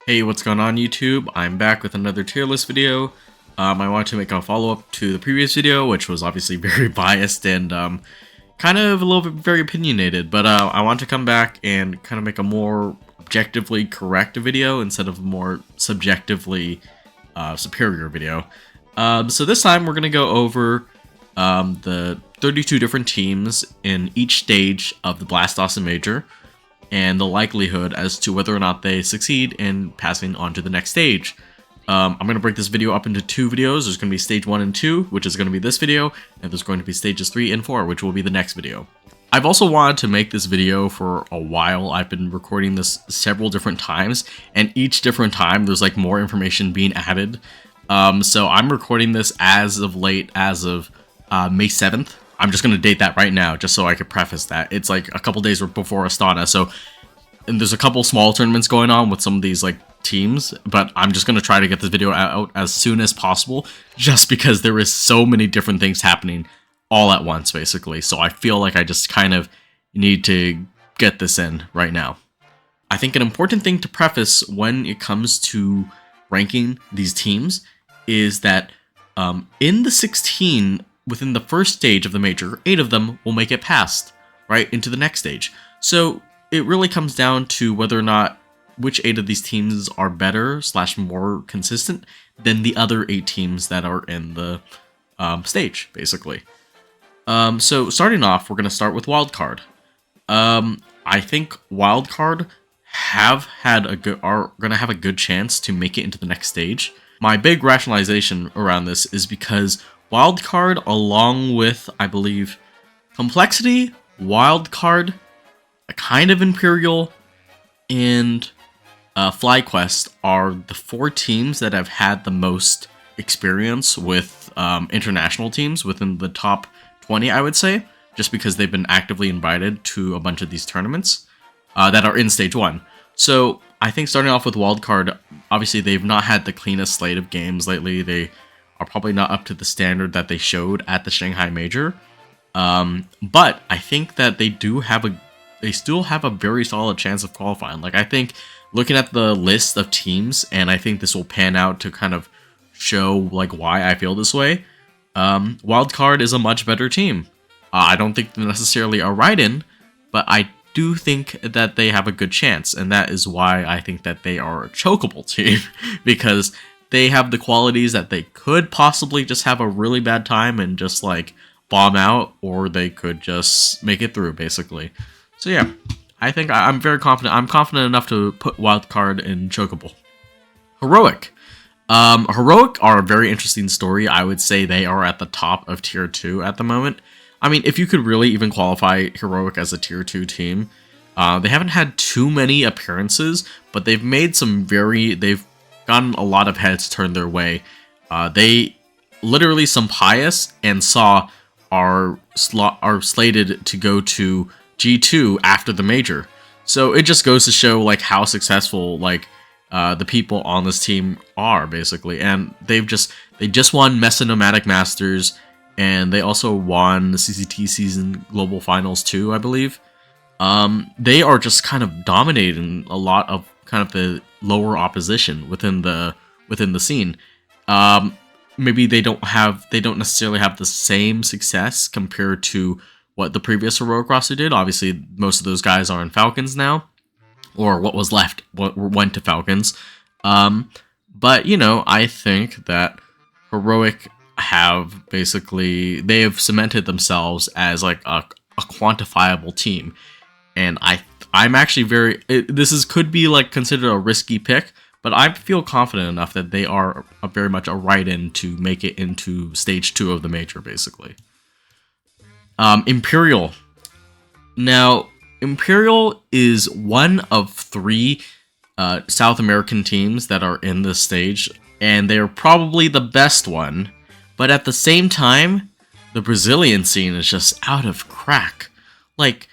Hey, what's going on YouTube? I'm back with another tier list video. I wanted to make a follow-up to the previous video, which was obviously very biased and kind of a little bit very opinionated, but I want to come back and kind of make a more objectively correct video instead of a more subjectively superior video. So this time we're going to go over the 32 different teams in each stage of the Blast Austin Major, and the likelihood as to whether or not they succeed in passing on to the next stage. I'm going to break this video up into two videos. There's going to be stage 1 and 2, which is going to be this video, and there's going to be stages 3 and 4, which will be the next video. I've also wanted to make this video for a while. I've been recording this several different times, and each different time there's like more information being added. So I'm recording this as of late, as of May 7th. I'm just going to date that right now, just so I could preface that. It's like a couple days before Astana, so and there's a couple small tournaments going on with some of these like teams, but I'm just going to try to get this video out as soon as possible, just because there is so many different things happening all at once, basically. So I feel like I just kind of need to get this in right now. I think an important thing to preface when it comes to ranking these teams is that in the 16, within the first stage of the major, 8 of them will make it past, right, into the next stage. So it really comes down to whether or not which 8 of these teams are better / more consistent than the other 8 teams that are in the stage, basically. So starting off, we're going to start with Wildcard. I think Wildcard are going to have a good chance to make it into the next stage. My big rationalization around this is because Wildcard, along with, I believe, Complexity, Wildcard, a kind of Imperial, and FlyQuest are the 4 teams that have had the most experience with international teams within the top 20, I would say, just because they've been actively invited to a bunch of these tournaments that are in Stage 1. So I think starting off with Wildcard, obviously they've not had the cleanest slate of games lately. They are probably not up to the standard that they showed at the Shanghai Major. But I think that they still have a very solid chance of qualifying. Like, I think looking at the list of teams, and I think this will pan out to kind of show like why I feel this way. Wildcard is a much better team. I don't think they're necessarily a write-in, but I do think that they have a good chance, and that is why I think that they are a chokeable team, because they have the qualities that they could possibly just have a really bad time and just like bomb out, or they could just make it through, basically. So yeah, I think I'm very confident. I'm confident enough to put Wildcard in chokeable. Heroic. Heroic are a very interesting story. I would say they are at the top of Tier 2 at the moment. I mean, if you could really even qualify Heroic as a Tier 2 team, they haven't had too many appearances, but they've made they've gotten a lot of heads turned their way. They literally, Pius and Saw are slated to go to G2 after the major. So it just goes to show like how successful like the people on this team are, basically. And they just won Mesa Nomadic Masters, and they also won the CCT season global finals too, I believe. They are just kind of dominating a lot of kind of the lower opposition within the scene. Maybe they don't necessarily have the same success compared to what the previous Heroic roster did. Obviously, most of those guys are in Falcons now, or what was left went to Falcons. But you know, I think that Heroic have cemented themselves as like a quantifiable team, and I'm actually could be like considered a risky pick, but I feel confident enough that they are very much a write-in to make it into Stage 2 of the major, basically. Imperial. Now, Imperial is one of 3 South American teams that are in this stage, and they're probably the best one, but at the same time, the Brazilian scene is just out of crack. Like,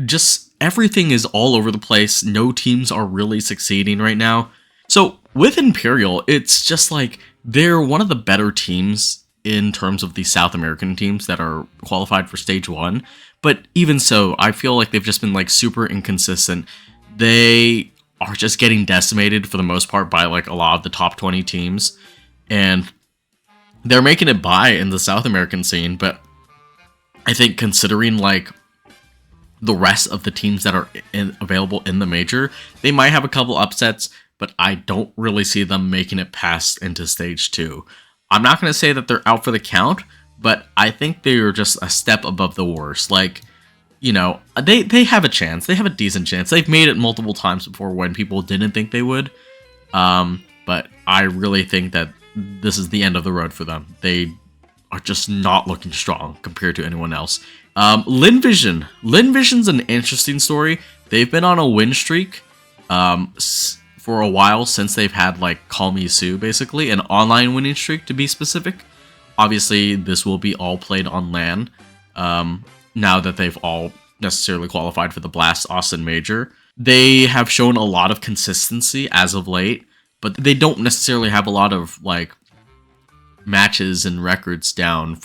just everything is all over the place. No teams are really succeeding right now. So with Imperial, it's just like they're one of the better teams in terms of the South American teams that are qualified for Stage 1. But even so, I feel like they've just been like super inconsistent. They are just getting decimated for the most part by like a lot of the top 20 teams, and they're making it by in the South American scene. But I think considering like the rest of the teams that are available in the major, they might have a couple upsets, but I don't really see them making it past into stage 2. I'm not going to say that they're out for the count, but I think they're just a step above the worst. Like, you know, they have a chance. They have a decent chance. They've made it multiple times before when people didn't think they would. But I really think that this is the end of the road for them. They are just not looking strong compared to anyone else. Lynn Vision. Lynn Vision's an interesting story. They've been on a win streak for a while, since they've had like Call Me Sue, basically an online winning streak to be specific. Obviously, this will be all played on LAN. Now that they've all necessarily qualified for the Blast Austin Major. They have shown a lot of consistency as of late, but they don't necessarily have a lot of like matches and records down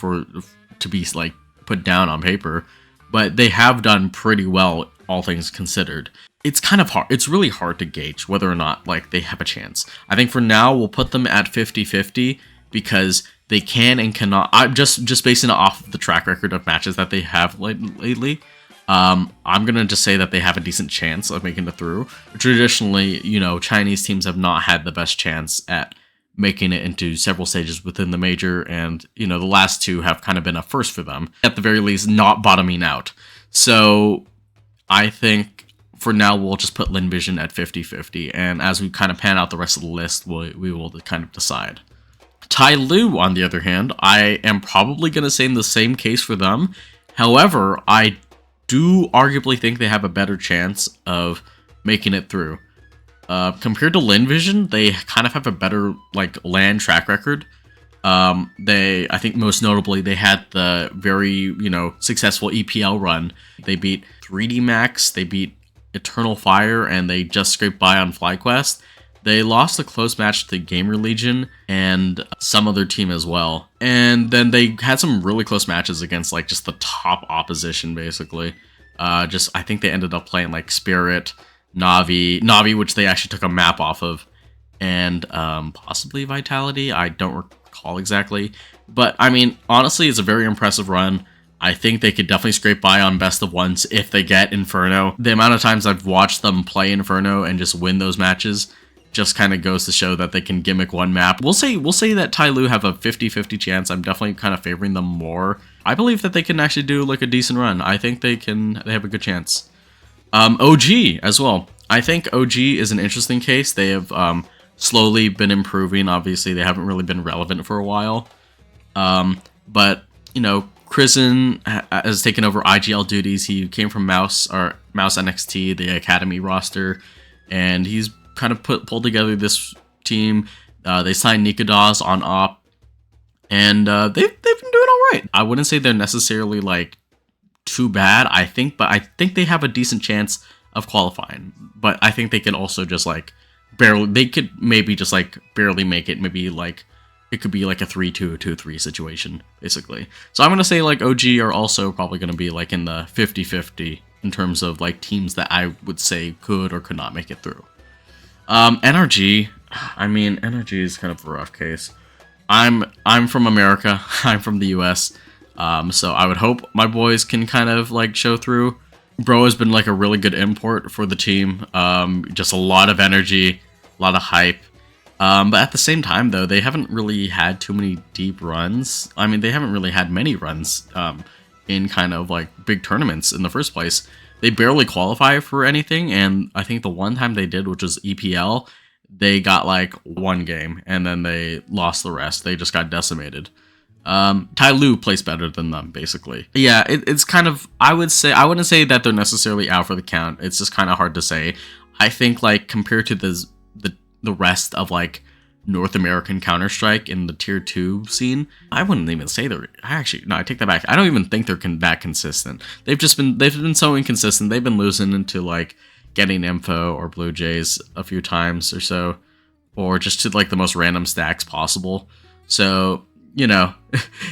to be like put down on paper, but they have done pretty well, all things considered. It's kind of hard. It's really hard to gauge whether or not like they have a chance. I think for now we'll put them at 50-50 because they can and cannot. I'm just basing it off of the track record of matches that they have lately. I'm gonna just say that they have a decent chance of making it through. Traditionally, you know, Chinese teams have not had the best chance at making it into several stages within the major, and you know, the last two have kind of been a first for them. At the very least, not bottoming out. So I think for now we'll just put Lynn Vision at 50-50, and as we kind of pan out the rest of the list, we will kind of decide. Tyloo, on the other hand, I am probably going to say in the same case for them. However, I do arguably think they have a better chance of making it through. Compared to Lynn Vision, they kind of have a better like LAN track record. I think most notably, they had the very, you know, successful EPL run. They beat 3D Max, they beat Eternal Fire, and they just scraped by on FlyQuest. They lost a close match to Gamer Legion and some other team as well. And then they had some really close matches against like just the top opposition, basically. I think they ended up playing like Spirit, Navi, which they actually took a map off of, and possibly Vitality. I don't recall exactly. But I mean, honestly, it's a very impressive run. I think they could definitely scrape by on best of ones if they get Inferno. The amount of times I've watched them play Inferno and just win those matches just kind of goes to show that they can gimmick one map. We'll say that Tyloo have a 50-50 chance. I'm definitely kind of favoring them more. I believe that they can actually do like a decent run. I think they have a good chance. OG as well. I think OG is an interesting case. They have slowly been improving. Obviously, they haven't really been relevant for a while. But, you know, Krisen has taken over IGL duties. He came from Mouse NXT, the Academy roster, and he's kind of pulled together this team. They signed Nikadas on op, and they've been doing all right. I wouldn't say they're necessarily like too bad. But I think they have a decent chance of qualifying. But I think they can also just like barely. They could maybe just like barely make it. Maybe like it could be like a 3-2, 2-3 situation, basically. So I'm gonna say like OG are also probably gonna be like in the 50-50 in terms of like teams that I would say could or could not make it through. NRG, I mean, NRG is kind of a rough case. I'm from America. I'm from the US. So I would hope my boys can kind of like show through. Bro has been like a really good import for the team. Just a lot of energy, a lot of hype. But at the same time, though, they haven't really had too many deep runs. I mean, they haven't really had many runs in kind of like big tournaments in the first place. They barely qualify for anything, and I think the one time they did, which was EPL, they got like one game, and then they lost the rest. They just got decimated. Tyloo plays better than them, basically. Yeah, it's kind of, I wouldn't say that they're necessarily out for the count. It's just kind of hard to say. I think like compared to the rest of like North American Counter-Strike in the tier 2 scene, I wouldn't even say I take that back. I don't even think they're that consistent. They've been so inconsistent. They've been losing into like getting Info or Blue Jays a few times or so, or just to like the most random stacks possible. So, you know,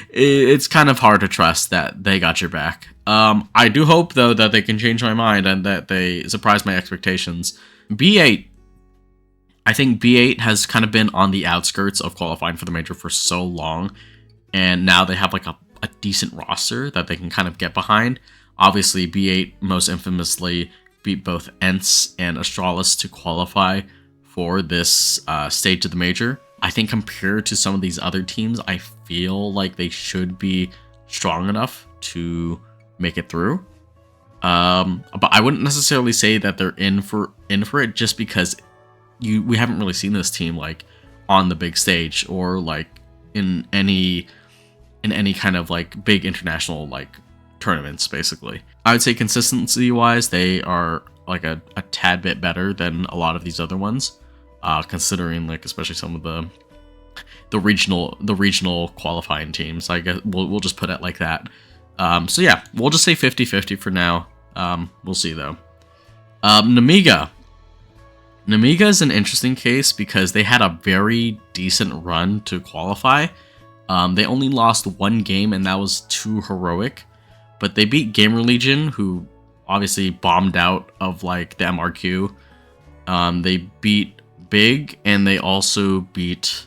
it's kind of hard to trust that they got your back. I do hope though that they can change my mind and that they surprise my expectations. B8, I think B8 has kind of been on the outskirts of qualifying for the major for so long, and now they have like a decent roster that they can kind of get behind. Obviously, B8 most infamously beat both Ents and Astralis to qualify for this stage of the major. I think compared to some of these other teams, I feel like they should be strong enough to make it through. But I wouldn't necessarily say that they're in for it, just because we haven't really seen this team like on the big stage or like in any kind of like big international like tournaments. Basically, I would say consistency wise, they are like a tad bit better than a lot of these other ones, considering like especially some of the regional qualifying teams. I guess we'll just put it like that. So yeah, we'll just say 50-50 for now. We'll see though. Nemiga is an interesting case because they had a very decent run to qualify. They only lost one game, and that was to Heroic, but they beat Gamer Legion, who obviously bombed out of like the MRQ. They beat Big, and they also beat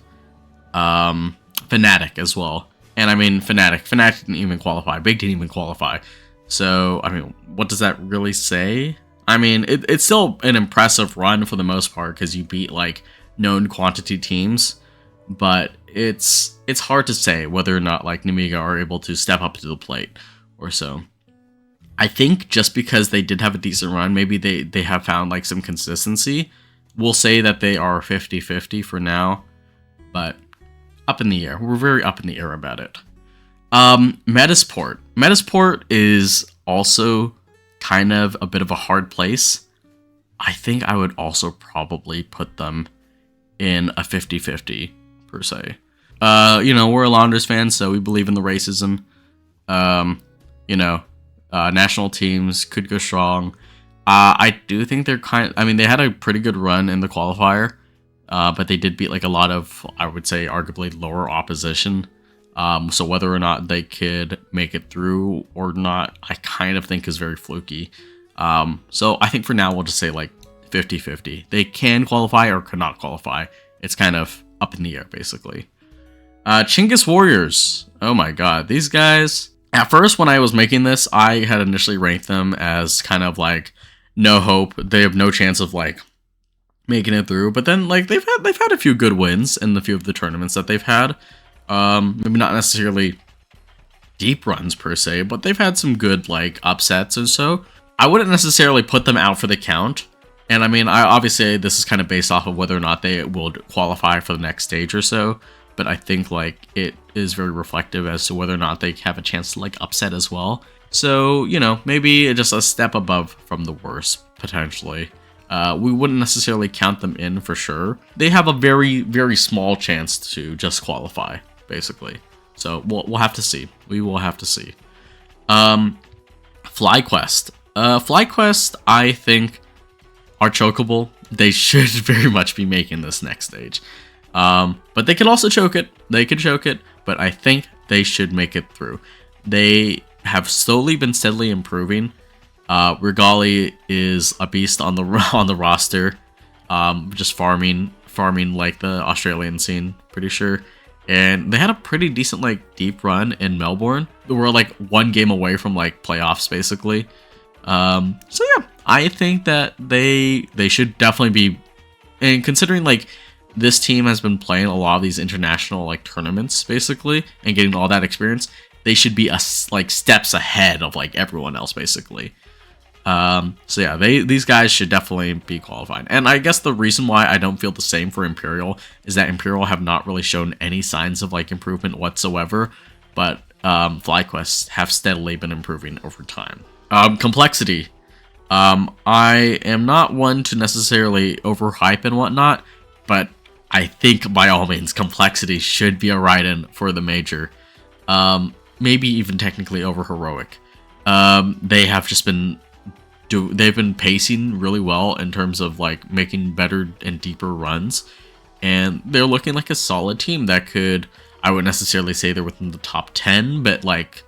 Fnatic as well. And I mean, Fnatic didn't even qualify. Big didn't even qualify. So, I mean, what does that really say? I mean, it's still an impressive run for the most part because you beat like known quantity teams, but it's hard to say whether or not like Nemiga are able to step up to the plate or so. I think just because they did have a decent run, maybe they have found like some consistency. We'll say that they are 50-50 for now, but up in the air. We're very up in the air about it. Metizport. Metizport is also kind of a bit of a hard place. I think I would also probably put them in a 50-50 per se. We're a Launders fans, so we believe in the racism. National teams could go strong. I do think they're they had a pretty good run in the qualifier, but they did beat like a lot of, I would say, arguably lower opposition. So whether or not they could make it through or not, I kind of think is very fluky. So I think for now, we'll just say like 50-50. They can qualify or cannot qualify. It's kind of up in the air, basically. Chinggis Warriors. Oh my god, these guys. At first, when I was making this, I had initially ranked them as kind of like no hope. They have no chance of like making it through. But then like they've had a few good wins in a few of the tournaments that they've had. Maybe not necessarily deep runs per se, but they've had some good like upsets or so. I wouldn't necessarily put them out for the count. And I mean, obviously this is kind of based off of whether or not they will qualify for the next stage or so. But I think like it is very reflective as to whether or not they have a chance to like upset as well. So, maybe just a step above from the worst, potentially. We wouldn't necessarily count them in for sure. They have a very, very small chance to just qualify, basically. So we'll have to see. We will have to see. FlyQuest. FlyQuest, I think, are chokeable. They should very much be making this next stage. But they could also choke it. They could choke it, but I think they should make it through. They have slowly been steadily improving. Regali is a beast on the roster, just farming like the Australian scene, pretty sure. And they had a pretty decent like deep run in Melbourne. They were like one game away from like playoffs, basically. So yeah, I think that they should definitely be. And considering like this team has been playing a lot of these international like tournaments, basically, and getting all that experience, they should be like steps ahead of like everyone else, basically. So yeah, these guys should definitely be qualified. And I guess the reason why I don't feel the same for Imperial is that Imperial have not really shown any signs of like improvement whatsoever, but FlyQuest have steadily been improving over time. Complexity. I am not one to necessarily overhype and whatnot, but I think by all means Complexity should be a ride-in for the major. Maybe even technically over Heroic. They have just been they've been pacing really well in terms of like making better and deeper runs, and they're looking like a solid team that could, I wouldn't necessarily say they're within the top 10, but like,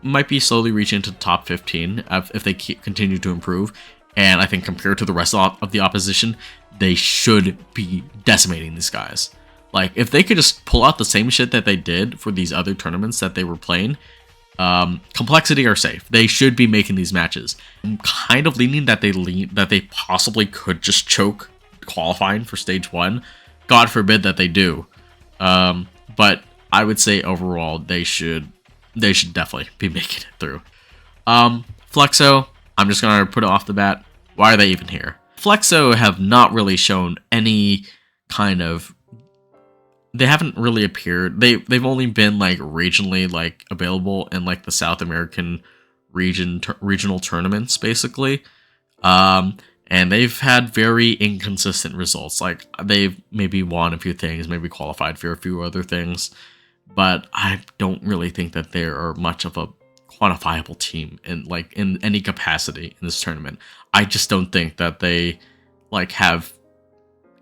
might be slowly reaching into the top 15 if they continue to improve. And I think compared to the rest of the opposition, they should be decimating these guys. Like, if they could just pull out the same shit that they did for these other tournaments that they were playing, Complexity are safe. They should be making these matches. I'm kind of leaning that they possibly could just choke qualifying for stage 1. God forbid that they do. But I would say overall they should definitely be making it through. Fluxo, I'm just gonna put it off the bat. Why are they even here? Fluxo have not really shown any kind of. They haven't really appeared. They've only been like regionally like available in like the South American regional tournaments basically. And they've had very inconsistent results. Like, they've maybe won a few things, maybe qualified for a few other things, but I don't really think that they are much of a quantifiable team in any capacity in this tournament. I just don't think that they like have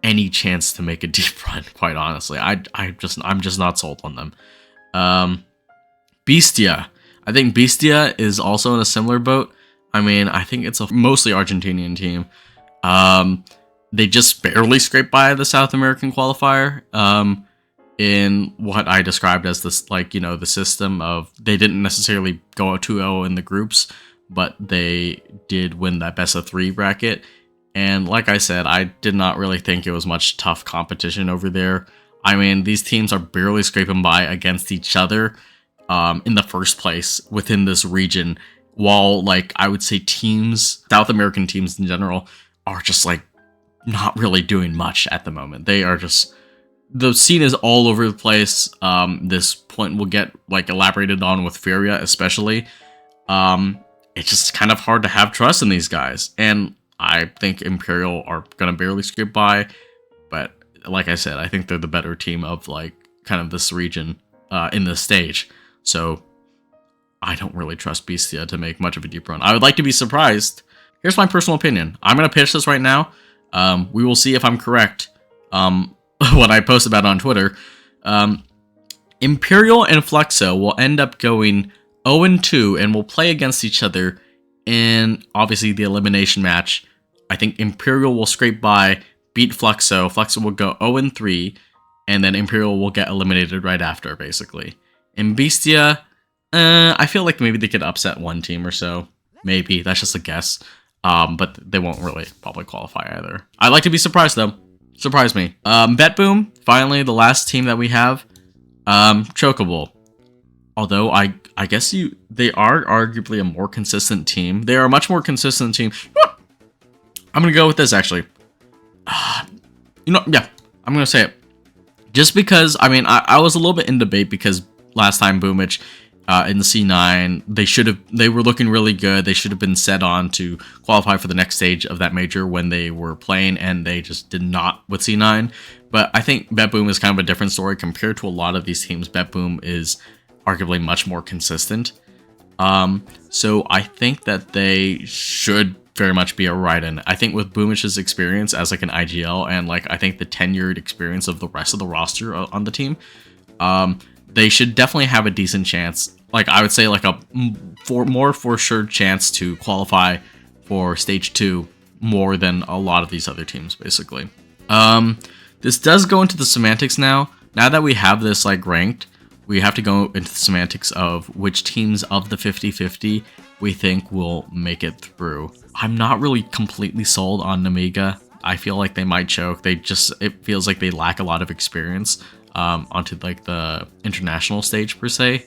any chance to make a deep run, quite honestly. I'm just not sold on them. Bestia. I think Bestia is also in a similar boat. I mean, I think it's a mostly Argentinian team. They just barely scraped by the South American qualifier. In what I described as this, like, you know, the system of they didn't necessarily go 2-0 in the groups, but they did win that best of 3 bracket. And like I said, I did not really think it was much tough competition over there. I mean, these teams are barely scraping by against each other in the first place within this region, while, like, I would say teams, South American teams in general, are just, like, not really doing much at the moment. They are just, the scene is all over the place. This point will get, like, elaborated on with Furia, especially. It's just kind of hard to have trust in these guys. And I think Imperial are going to barely scrape by. But, like I said, I think they're the better team of, like, kind of this region in this stage. So I don't really trust Bestia to make much of a deep run. I would like to be surprised. Here's my personal opinion. I'm going to pitch this right now. We will see if I'm correct. What I post about on Twitter. Imperial and Fluxo will end up going 0-2 and will play against each other in, obviously, the elimination match. I think Imperial will scrape by, beat Fluxo. Fluxo will go 0-3, and then Imperial will get eliminated right after, basically. In Bestia, I feel like maybe they could upset one team or so. Maybe. That's just a guess. But they won't really probably qualify either. I'd like to be surprised, though. Surprise me. BetBoom, finally, the last team that we have. Chocobo. Although, I guess they are arguably a more consistent team. They are a much more consistent team. I'm going to go with this, actually. Yeah, I'm going to say it. Just because, I mean, I was a little bit in debate because last time Boomich in the C9, they were looking really good. They should have been set on to qualify for the next stage of that major when they were playing, and they just did not with C9. But I think BetBoom is kind of a different story compared to a lot of these teams. BetBoom is arguably much more consistent. So I think that they should very much be a ride-in. I think with Boomich's experience as like an IGL and like I think the tenured experience of the rest of the roster on the team, they should definitely have a decent chance. Like I would say like a more for sure chance to qualify for stage 2 more than a lot of these other teams basically. This does go into the semantics now. Now that we have this like ranked, we have to go into the semantics of which teams of the 50-50 we think will make it through. I'm not really completely sold on Nemiga. I feel like they might choke. It feels like they lack a lot of experience onto like the international stage per se.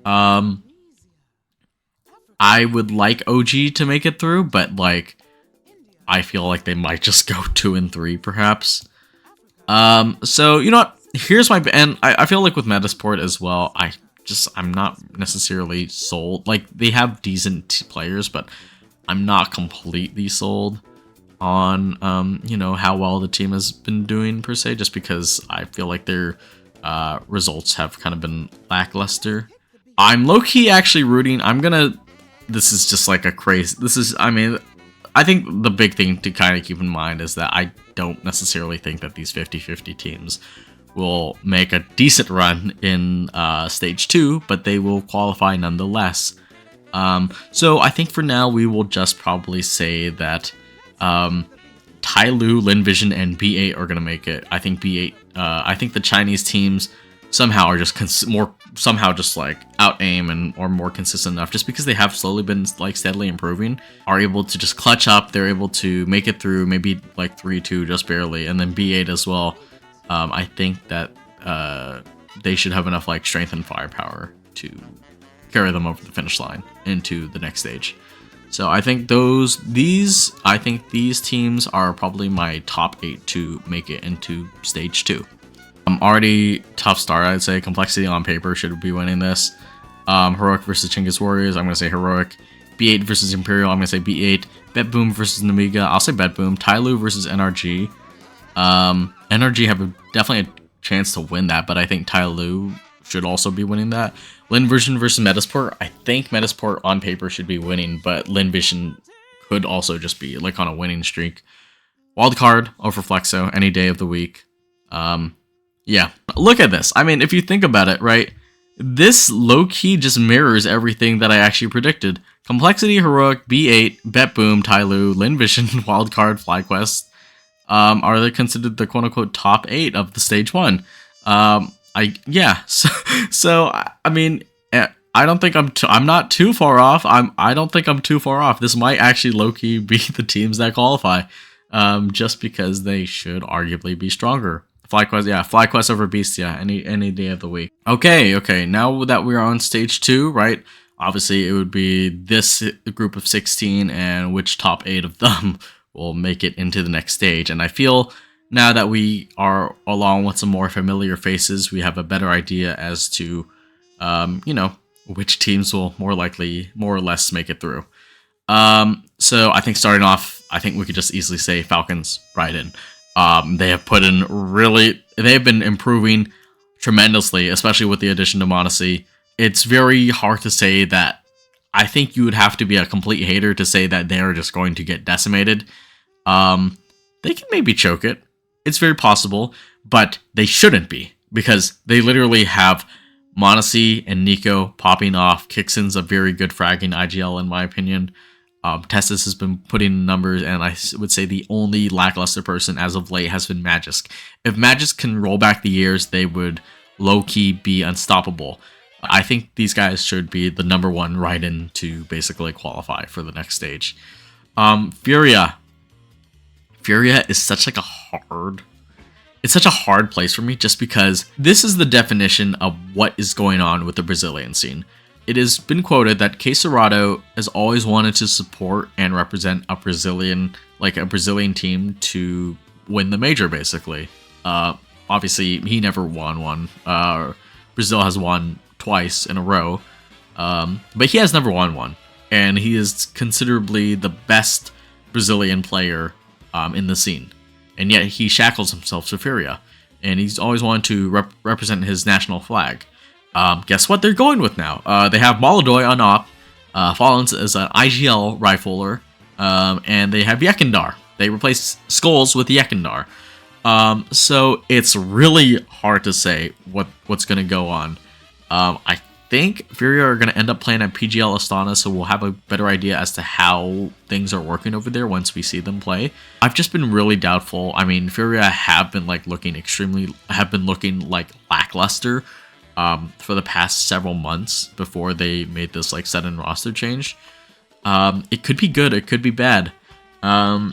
I would like OG to make it through, but like I feel like they might just go 2 and 3 perhaps. So you know what? Here's my, and I feel like with Metizport as well, I'm not necessarily sold. Like, they have decent players, but I'm not completely sold on, you know, how well the team has been doing, per se, just because I feel like their results have kind of been lackluster. I'm low-key actually rooting, this is just like a crazy, I think the big thing to kind of keep in mind is that I don't necessarily think that these 50-50 teams will make a decent run in stage 2, but they will qualify nonetheless. So I think for now we will just probably say that Tyloo, Lynn Vision, and B8 are gonna make it. I think B8. I think the Chinese teams somehow are just somehow just like out aim and or more consistent enough, just because they have slowly been like steadily improving, are able to just clutch up. They're able to make it through maybe like 3-2 just barely, and then B8 as well. I think that they should have enough like strength and firepower to carry them over the finish line into the next stage. So I think these teams are probably my top 8 to make it into stage 2. Already tough start, I'd say. Complexity on paper should be winning this. Heroic versus Chinggis Warriors, I'm gonna say Heroic. B8 versus Imperial, I'm gonna say B8. BetBoom versus Nemiga, I'll say BetBoom. Tyloo versus NRG. NRG have definitely a chance to win that, but I think Tyloo should also be winning that. Lynn Vision versus Metizport, I think Metizport on paper should be winning, but Lynn Vision could also just be like on a winning streak. Wildcard over Fluxo any day of the week. Yeah, look at this. I mean, if you think about it, right? This low-key just mirrors everything that I actually predicted. Complexity, Heroic, B8, BetBoom, Tyloo, Lynn Vision, Wildcard, FlyQuest are they considered the quote-unquote top 8 of the stage 1. Yeah. So I mean, I don't think I'm not too far off. I don't think I'm too far off. This might actually low-key be the teams that qualify, just because they should arguably be stronger. FlyQuest, yeah, FlyQuest over Bestia any day of the week. Okay. Now that we're on stage 2, right? Obviously, it would be this group of 16, and which top 8 of them will make it into the next stage. And I feel now that we are along with some more familiar faces, we have a better idea as to, which teams will more or less make it through. So I think starting off, I think we could just easily say Falcons right in. They have they've been improving tremendously, especially with the addition of Monacy. It's very hard to say that. I think you would have to be a complete hater to say that they're just going to get decimated. They can maybe choke it. It's very possible, but they shouldn't be, because they literally have Monacy and Nico popping off. Kixon's a very good fragging IGL in my opinion. Testis has been putting in numbers, and I would say the only lackluster person as of late has been Magisk. If Magisk can roll back the years, they would low-key be unstoppable. I think these guys should be the number 1 right in to basically qualify for the next stage. Furia is such like it's such a hard place for me, just because this is the definition of what is going on with the Brazilian scene. It has been quoted that Cacerado has always wanted to support and represent a Brazilian team to win the major, basically. Obviously, he never won one. Brazil has won twice in a row, but he has never won one. And he is considerably the best Brazilian player in the scene. And yet he shackles himself to Furia. And he's always wanted to represent his national flag. Guess what they're going with now? They have Molodoy on op, Falcons as an IGL rifler, and they have Yekindar. They replace Skulls with Yekindar. So it's really hard to say what's going to go on. I think Furia are going to end up playing at PGL Astana, so we'll have a better idea as to how things are working over there once we see them play. I've just been really doubtful. I mean, Furia have been looking lackluster for the past several months before they made this sudden roster change. It could be good, it could be bad. I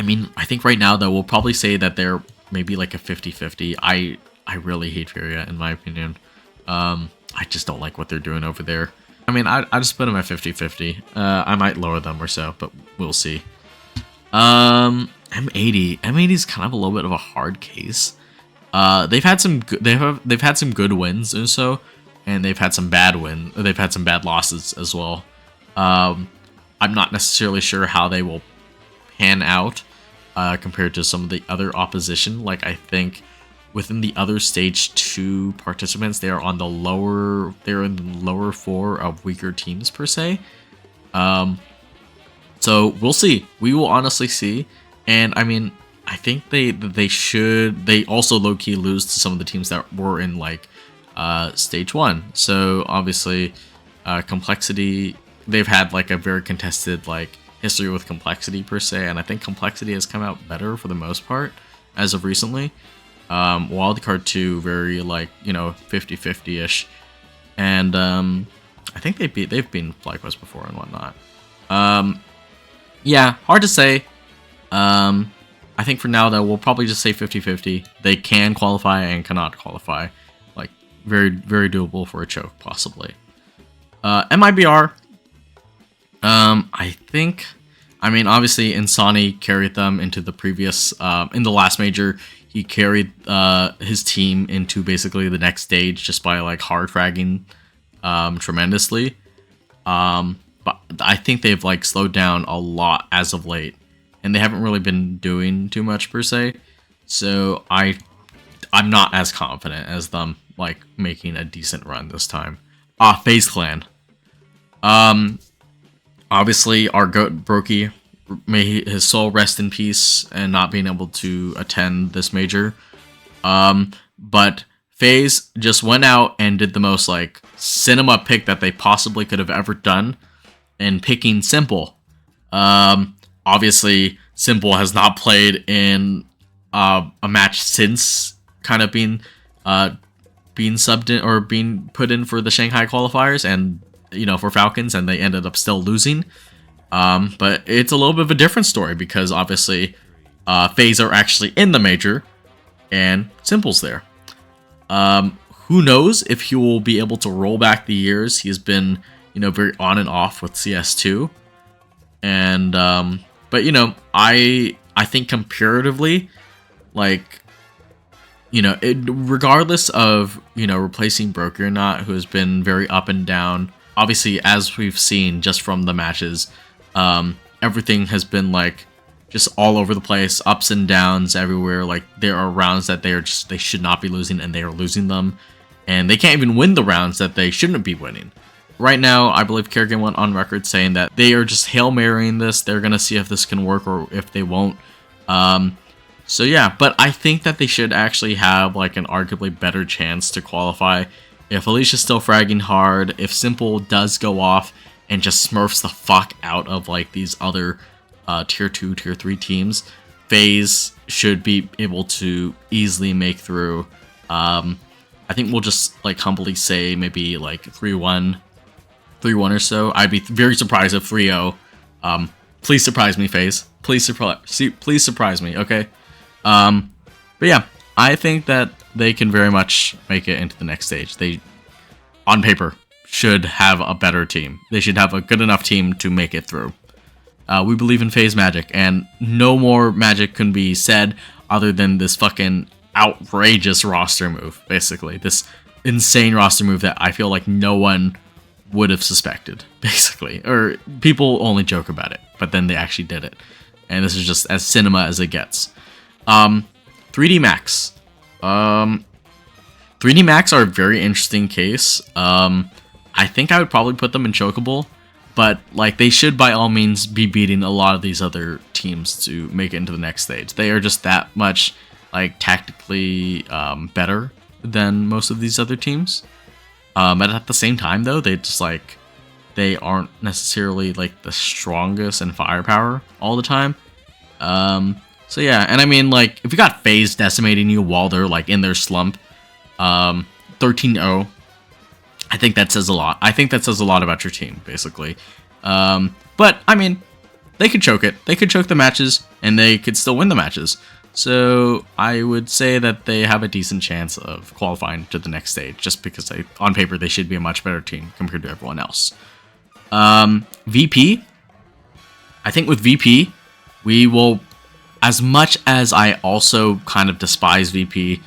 mean, I think right now though we'll probably say that they're maybe like a 50-50. I really hate Furia in my opinion. I just don't like what they're doing over there. I mean, I just put them at 50-50. I might lower them or so, but we'll see. M80 is kind of a little bit of a hard case. They've had some good wins or so, and they've had some bad losses as well. I'm not necessarily sure how they will pan out compared to some of the other opposition. I think within the other stage 2 participants, they're in the lower 4 of weaker teams per se. So we'll see. We will honestly see. And I mean, I think they also low-key lose to some of the teams that were in stage 1. So obviously Complexity, they've had like a very contested like history with Complexity per se, and I think Complexity has come out better for the most part as of recently. Wildcard 2, very like, you know, 50-50-ish. And I think they've been FlyQuest before and whatnot. Yeah, hard to say. I think for now, though, we'll probably just say 50-50. They can qualify and cannot qualify. Like, very, very doable for a choke, possibly. MIBR. I think... I mean, obviously, Insani carried them into the previous... in the last major, he carried his team into basically the next stage just by, like, hard fragging tremendously. But I think they've, like, slowed down a lot as of late. And they haven't really been doing too much per se, so I'm not as confident as them like making a decent run this time. Faze Clan. Obviously our goat Brokey, may his soul rest in peace, and not being able to attend this major. But Faze just went out and did the most like cinema pick that they possibly could have ever done, in picking Simple. Obviously, Simple has not played in a match since kind of being subbed in or being put in for the Shanghai qualifiers, and you know, for Falcons, and they ended up still losing. But it's a little bit of a different story because obviously Faze are actually in the major and Simple's there. Who knows if he will be able to roll back the years. He's been, you know, very on and off with CS2. And, but, you know, I think comparatively, like, you know, regardless of, you know, replacing Brokey or not, who has been very up and down, obviously, as we've seen just from the matches, everything has been, like, just all over the place, ups and downs everywhere. Like, there are rounds that they should not be losing, and they are losing them. And they can't even win the rounds that they shouldn't be winning. Right now, I believe Kerrigan went on record saying that they are just Hail Marrying this. They're going to see if this can work or if they won't. So yeah, but I think that they should actually have like an arguably better chance to qualify if Alicia's still fragging hard, if Simple does go off and just smurfs the fuck out of like these other tier 2, tier 3 teams. Faze should be able to easily make through. I think we'll just like humbly say maybe like 3-1 or so. I'd be very surprised if 3-0. Please surprise me, Faze. Please surprise me, okay? But yeah, I think that they can very much make it into the next stage. They, on paper, should have a better team. They should have a good enough team to make it through. We believe in Faze magic, and no more magic can be said other than this fucking outrageous roster move, basically. This insane roster move that I feel like no one would have suspected, basically. Or people only joke about it, but then they actually did it. And this is just as cinema as it gets. 3D Max. 3D Max are a very interesting case. I think I would probably put them in chokeable, but like they should by all means be beating a lot of these other teams to make it into the next stage. They are just that much like tactically better than most of these other teams. But at the same time though, they aren't necessarily like the strongest in firepower all the time. So yeah, and I mean like if you got Faze decimating you while they're like in their slump, 13-0, I think that says a lot. I think that says a lot about your team, basically. But I mean, they could choke it. They could choke the matches, and they could still win the matches. So I would say that they have a decent chance of qualifying to the next stage, just because on paper they should be a much better team compared to everyone else. VP, I think with VP, we will, as much as I also kind of despise VP,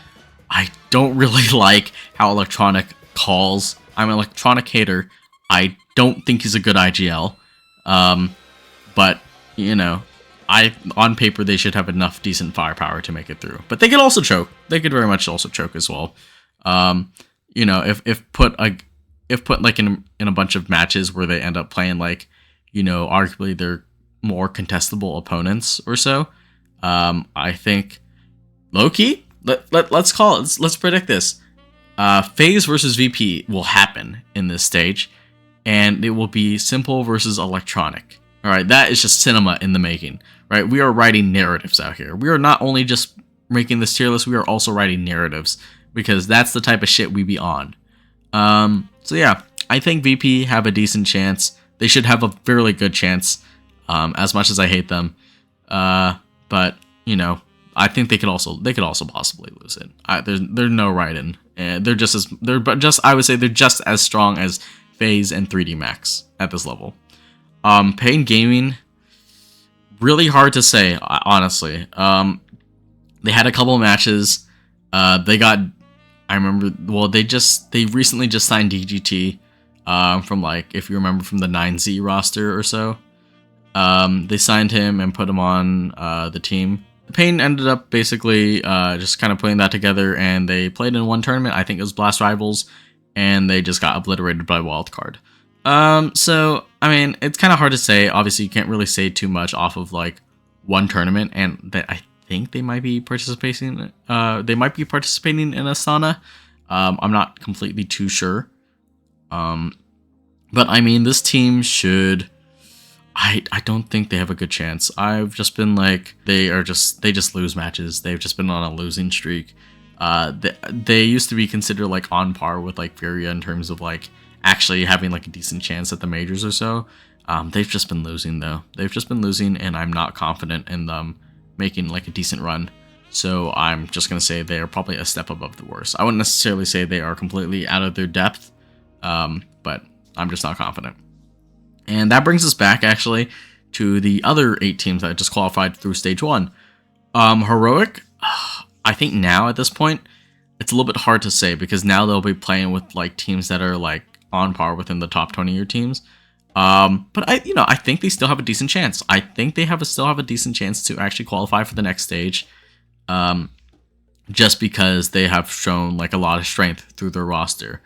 I don't really like how Electronic calls. I'm an Electronic hater. I don't think he's a good IGL. But, you know, on paper they should have enough decent firepower to make it through. But they could also choke. They could very much also choke as well. You know, if put like in a bunch of matches where they end up playing like, you know, arguably they're more contestable opponents or so, I think low-key, let's call it, let's predict this. Faze versus VP will happen in this stage, and it will be simple versus electronic. All right, that is just cinema in the making, right? We are writing narratives out here. We are not only just making this tier list, we are also writing narratives, because that's the type of shit we be on. So yeah, I think VP have a decent chance. They should have a fairly good chance, as much as I hate them. But you know, I think they could also possibly lose it. There's no right in. I would say they're just as strong as Faze and 3D Max at this level. Pain Gaming, really hard to say, honestly. They had a couple of matches. I remember, well, they recently just signed DGT, from, like, if you remember, from the 9Z roster or so. They signed him and put him on, the team. Pain ended up basically, just kind of putting that together, and they played in one tournament, I think it was Blast Rivals, and they just got obliterated by Wildcard. So, I mean, it's kind of hard to say. Obviously, you can't really say too much off of, like, one tournament, and that I think they might be participating in Astana. I'm not completely too sure. But I mean, this team should, I don't think they have a good chance. I've just been like, they just lose matches. They've just been on a losing streak. They used to be considered like on par with like Furia in terms of like actually having like a decent chance at the majors or so. They've just been losing though. They've just been losing, and I'm not confident in them making like a decent run. So I'm just gonna say they are probably a step above the worst. I wouldn't necessarily say they are completely out of their depth, but I'm just not confident. And that brings us back actually to the other 8 teams that just qualified through stage 1. Heroic, I think now at this point it's a little bit hard to say, because now they'll be playing with like teams that are like on par within the top 20 year teams. But I think they still have a decent chance. I think they still have a decent chance to actually qualify for the next stage. Just because they have shown like a lot of strength through their roster.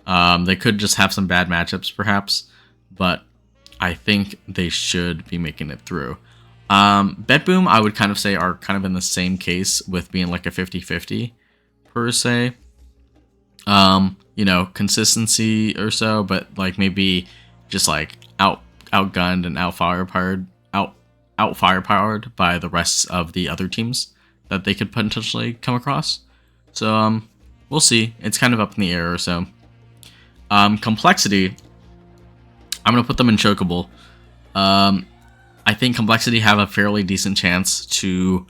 They could just have some bad matchups perhaps, but I think they should be making it through. BetBoom, I would kind of say, are kind of in the same case with being like a 50-50 per se. Consistency or so, but like maybe just like outgunned and outfirepowered by the rest of the other teams that they could potentially come across. So we'll see. It's kind of up in the air or so. Complexity, I'm gonna put them in chokeable. I think Complexity have a fairly decent chance to,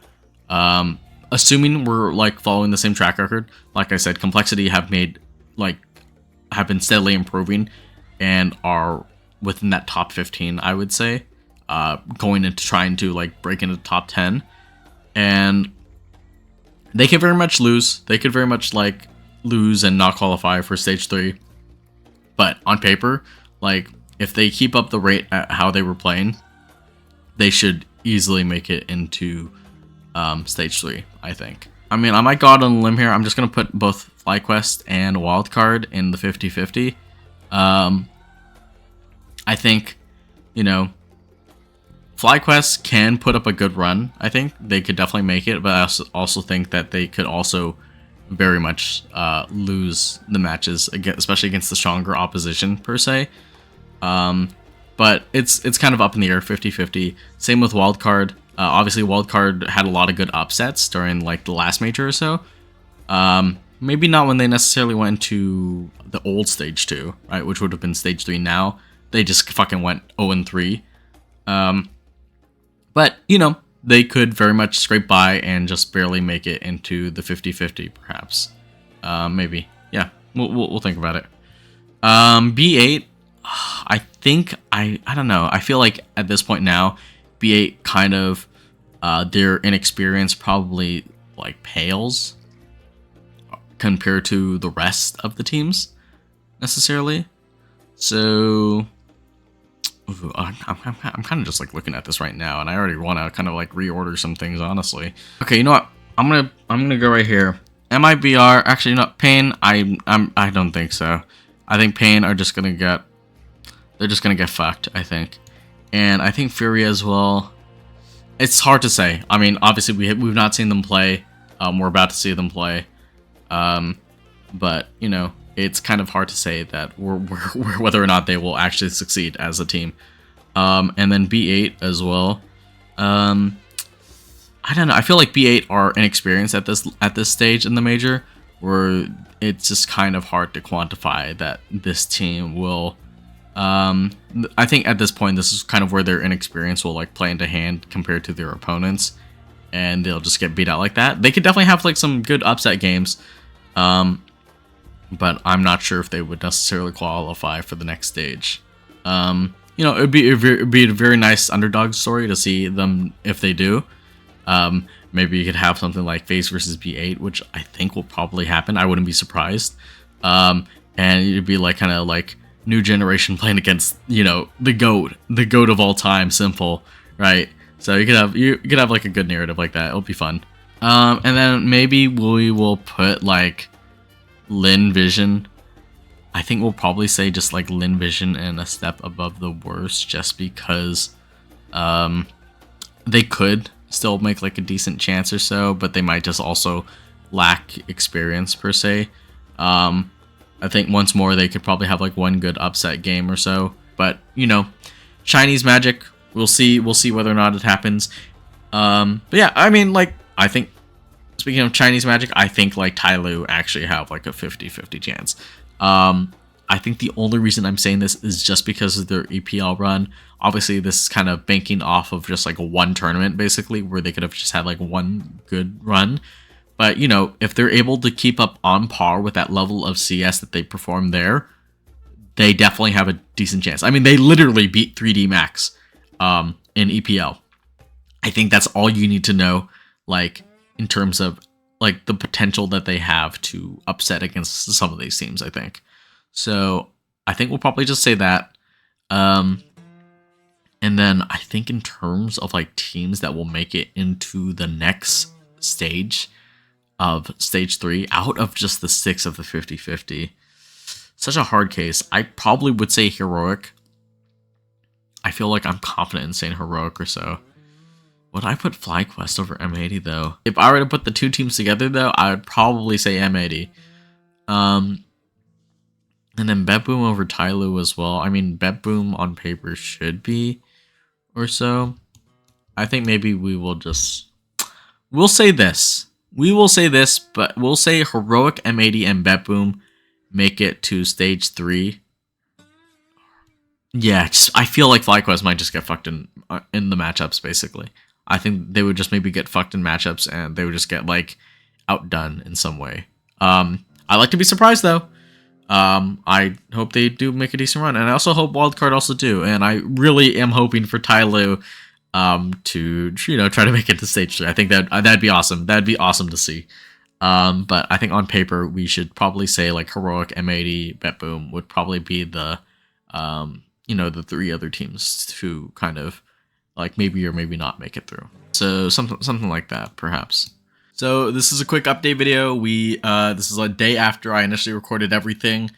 assuming we're like following the same track record. Like I said, Complexity have been steadily improving and are within that top 15, I would say, going into trying to like break into top 10. And they could very much lose. They could very much like lose and not qualify for stage 3. But on paper, like if they keep up the rate at how they were playing, they should easily make it into stage 3, I think. I mean, I might go out on a limb here. I'm just going to put both FlyQuest and Wildcard in the 50-50. I think, FlyQuest can put up a good run. I think they could definitely make it, but I also think that they could also very much lose the matches, especially against the stronger opposition per se. But it's kind of up in the air, 50-50. Same with Wildcard. Obviously, Wildcard had a lot of good upsets during like the last major or so. Maybe not when they necessarily went into the old stage 2, right, which would have been stage 3 now. They just fucking went 0-3. But, they could very much scrape by and just barely make it into the 50-50, perhaps. Maybe. Yeah, we'll think about it. B8, I think, I don't know. I feel like at this point now, B8 kind of, their inexperience probably, like, pales compared to the rest of the teams, necessarily. So, I'm kind of just like looking at this right now, and I already want to kind of like reorder some things, honestly. Okay, you know what? I'm gonna go right here. MIBR, actually, Pain. I don't think so. I think Pain are just gonna get, they're just gonna get fucked, I think, and I think Furia as well. It's hard to say. I mean, obviously we've not seen them play. We're about to see them play. But it's kind of hard to say that whether or not they will actually succeed as a team. And then B8 as well. I don't know. I feel like B8 are inexperienced at this stage in the major, where it's just kind of hard to quantify that this team will. I think at this point, this is kind of where their inexperience will like play into hand compared to their opponents, and they'll just get beat out like that. They could definitely have like some good upset games, but I'm not sure if they would necessarily qualify for the next stage. You know, it'd be a very nice underdog story to see them if they do. Maybe you could have something like Faze versus B8, which I think will probably happen. I wouldn't be surprised. And it'd be like kind of like new generation playing against, you know, the goat of all time, Simple, right? So you could have like a good narrative like that. It'll be fun. And then maybe we will put like Lynn Vision. I think we'll probably say just like Lynn Vision and a step above the worst, just because they could still make like a decent chance or so, but they might just also lack experience per se. I think once more they could probably have like one good upset game or so, but you know, Chinese magic, we'll see whether or not it happens. But yeah, I mean, like, I think speaking of Chinese magic, I think like Tyloo actually have like a 50-50 chance. I think the only reason I'm saying this is just because of their EPL run. Obviously, this is kind of banking off of just like one tournament, basically, where they could have just had like one good run. But, you know, if they're able to keep up on par with that level of CS that they perform there, they definitely have a decent chance. I mean, they literally beat 3D Max in EPL. I think that's all you need to know, like, in terms of like the potential that they have to upset against some of these teams, I think. So I think we'll probably just say that. And then I think in terms of like teams that will make it into the next stage of stage 3 out of just the 6 of the 50-50, such a hard case. I probably would say Heroic. I feel like I'm confident in saying Heroic or so. Would I put FlyQuest over M80 though? If I were to put the two teams together though, I would probably say M80. And then BetBoom over Tyloo as well. I mean, BetBoom on paper should be or so. I think maybe we'll say this. We will say this, but we'll say Heroic, M80, and BetBoom make it to stage 3. Yeah, I feel like FlyQuest might just get fucked in the matchups, basically. I think they would just maybe get fucked in matchups, and they would just get, like, outdone in some way. I like to be surprised, though. I hope they do make a decent run, and I also hope Wildcard also do, and I really am hoping for Tyloo to, you know, try to make it to stage 3. I think that'd be awesome. That'd be awesome to see. But I think on paper, we should probably say, like, Heroic, M80, BetBoom would probably be the, you know, the 3 other teams to kind of, like, maybe or maybe not make it through. So something like that, perhaps. So this is a quick update video. This is a day after I initially recorded everything.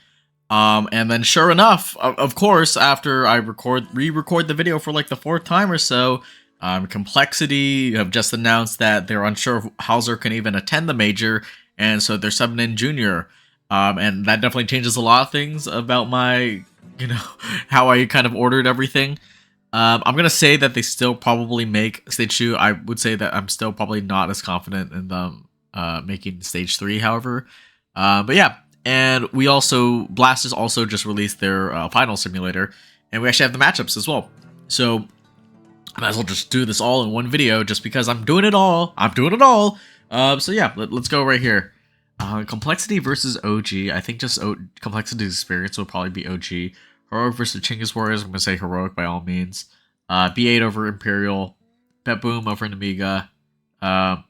And then sure enough, of course, after I re-record the video for like the 4th time or so, Complexity have just announced that they're unsure if Hauser can even attend the major, and so they're subbing in Junior. And that definitely changes a lot of things about my, you know, how I kind of ordered everything. I'm going to say that they still probably make stage 2. I would say that I'm still probably not as confident in them making stage 3, however. But yeah, and we also, Blast has also just released their final simulator, and we actually have the matchups as well. So I might as well just do this all in one video just because I'm doing it all. So yeah, let's go right here. Complexity versus OG. I think just Complexity's experience will probably be OG. Heroic versus Chinggis Warriors, I'm going to say Heroic by all means. B8 over Imperial. BetBoom over Nemiga. Tyloo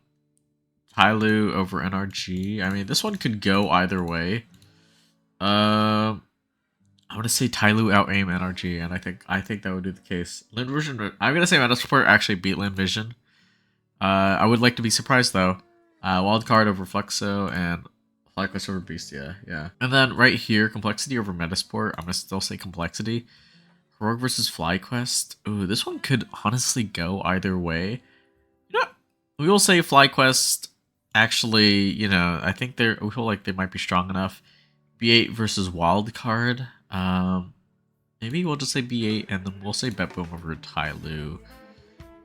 over NRG. I mean, this one could go either way. I want to say Tyloo out-aim NRG, and I think that would be the case. Lynn Vision, I'm going to say Metizport actually beat Lynn Vision. I would like to be surprised, though. Wildcard over Fluxo, and FlyQuest over Bestia, yeah. And then right here, Complexity over Metizport. I'm going to still say Complexity. Heroic versus FlyQuest. Ooh, this one could honestly go either way. You know, we will say FlyQuest actually, you know, I think we feel like they might be strong enough. B8 versus Wildcard. Maybe we'll just say B8 and then we'll say BetBoom over Tyloo.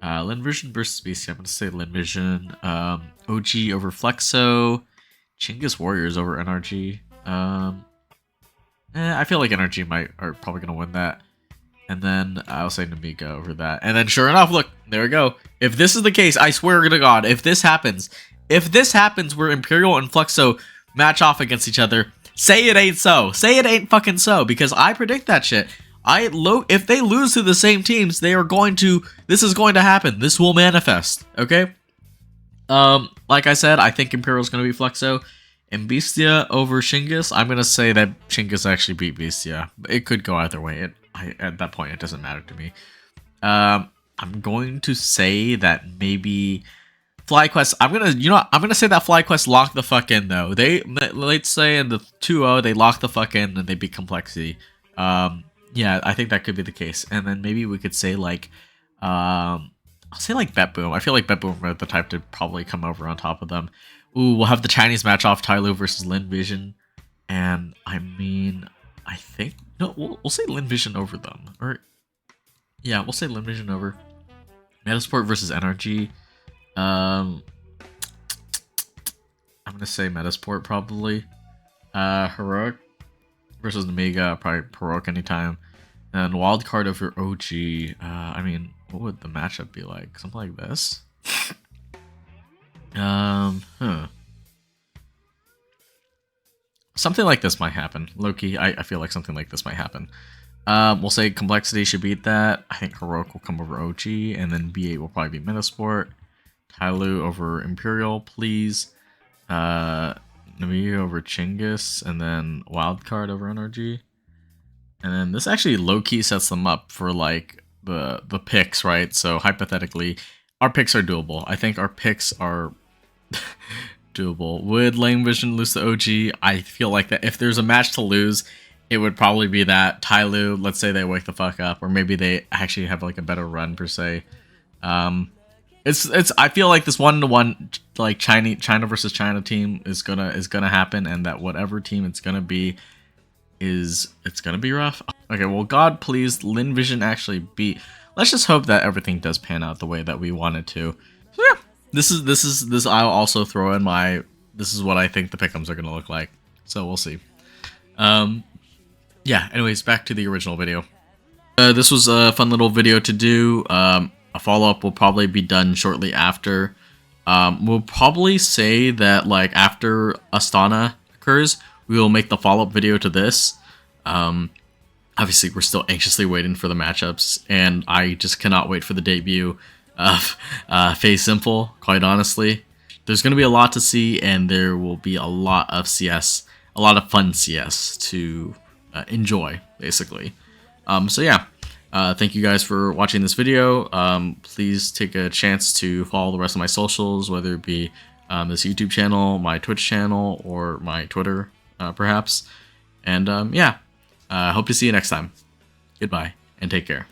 Lynn Vision versus Bestia. I'm going to say Lynn Vision. OG over Fluxo. Chinggis Warriors over NRG. I feel like NRG are probably going to win that. And then I'll say Nemiga over that. And then sure enough, look, there we go. If this is the case, I swear to God, if this happens where Imperial and Fluxo match off against each other, say it ain't so. Say it ain't fucking so, because I predict that shit. If they lose to the same teams, this is going to happen. This will manifest, okay? Like I said, I think Imperial's going to be Fluxo. And Bestia over Chinggis, I'm going to say that Chinggis actually beat Bestia. It could go either way. At that point, it doesn't matter to me. I'm going to say that maybe FlyQuest. I'm gonna say that FlyQuest locked the fuck in though. Let's say in the 2-0 they lock the fuck in and they beat Complexity. Yeah, I think that could be the case. And then maybe we could say like, I'll say like BetBoom. I feel like BetBoom are the type to probably come over on top of them. Ooh, we'll have the Chinese match off, Tyloo versus Lynn Vision. And I mean, I think no, we'll say Lynn Vision over them. Or yeah, we'll say Lynn Vision over. Metizport versus NRG. I'm gonna say Metizport probably. Heroic versus Nemiga, probably Heroic anytime. And Wildcard over OG. I mean, what would the matchup be like? Something like this? Something like this might happen. Low-key, I feel like something like this might happen. We'll say Complexity should beat that. I think Heroic will come over OG, and then B8 will probably be Metizport. Tyloo over Imperial, please. Nemiga over Chinggis, and then Wildcard over NRG. And then this actually low-key sets them up for like the picks, right? So hypothetically, our picks are doable. I think our picks are doable. Would Lynn Vision lose to OG? I feel like that if there's a match to lose, it would probably be that. Tyloo, let's say they wake the fuck up, or maybe they actually have like a better run per se. I feel like this 1-to-1 like China versus China team is gonna happen, and that whatever team it's gonna be it's gonna be rough. Okay, well, God please, Lynn Vision actually beat. Let's just hope that everything does pan out the way that we want it to. So yeah, this I'll also throw in my. This is what I think the pick'ems are gonna look like. So we'll see. Yeah. Anyways, back to the original video. This was a fun little video to do. A follow-up will probably be done shortly after. We'll probably say that like after Astana occurs, we will make the follow-up video to this. Obviously, we're still anxiously waiting for the matchups, and I just cannot wait for the debut of Faze Simple, quite honestly. There's going to be a lot to see, and there will be a lot of CS, a lot of fun CS to enjoy, basically. So yeah. Thank you guys for watching this video. Please take a chance to follow the rest of my socials, whether it be this YouTube channel, my Twitch channel, or my Twitter, perhaps. And yeah, hope to see you next time. Goodbye, and take care.